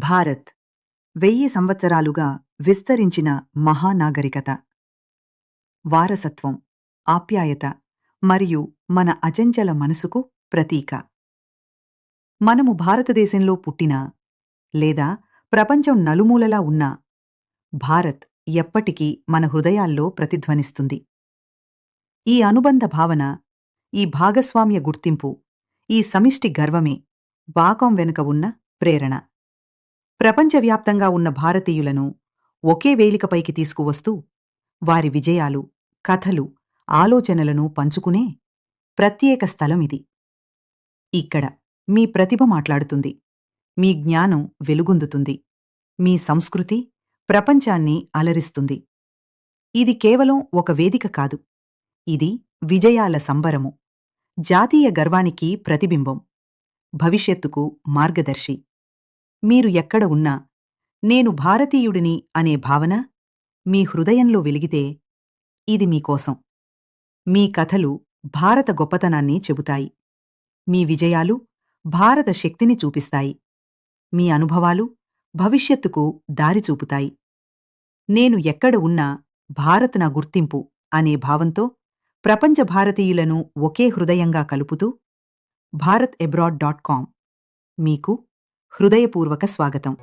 భారత్ 1000 సంవత్సరాలుగా విస్తరించిన మహానాగరికత, వారసత్వం, ఆప్యాయత మరియు మన అచంచల మనసుకు ప్రతీక. మనము భారతదేశంలో పుట్టినా లేదా ప్రపంచం నలుమూలలా ఉన్నా భారత్ ఎప్పటికీ మన హృదయాల్లో ప్రతిధ్వనిస్తుంది. ఈ అనుబంధ భావన, ఈ భాగస్వామ్య గుర్తింపు, ఈ సమిష్టి గర్వమే బాకం వెనుక ఉన్న ప్రేరణ. ప్రపంచవ్యాప్తంగా ఉన్న భారతీయులను ఒకే వేదికపైకి తీసుకువస్తూ వారి విజయాలు, కథలు, ఆలోచనలను పంచుకునే ప్రత్యేక స్థలం ఇది. ఇక్కడ మీ ప్రతిభ మాట్లాడుతుంది, మీ జ్ఞానం వెలుగొందుతుంది, మీ సంస్కృతి ప్రపంచాన్ని అలరిస్తుంది. ఇది కేవలం ఒక వేదిక కాదు, ఇది విజయాల సంబరము, జాతీయ గర్వానికి ప్రతిబింబం, భవిష్యత్తుకు మార్గదర్శి. మీరు ఎక్కడ ఉన్నా నేను భారతీయుడిని అనే భావన మీ హృదయంలో వెలిగితే ఇది మీకోసం. మీ కథలు భారత గొప్పతనాన్ని చెబుతాయి, మీ విజయాలు భారత శక్తిని చూపిస్తాయి, మీ అనుభవాలు భవిష్యత్తుకు దారి చూపుతాయి. నేను ఎక్కడ ఉన్నా భారత్ నా గుర్తింపు అనే భావంతో ప్రపంచ భారతీయులను ఒకే హృదయంగా కలుపుతూ bharatabroad.com మీకు హృదయపూర్వక స్వాగతం.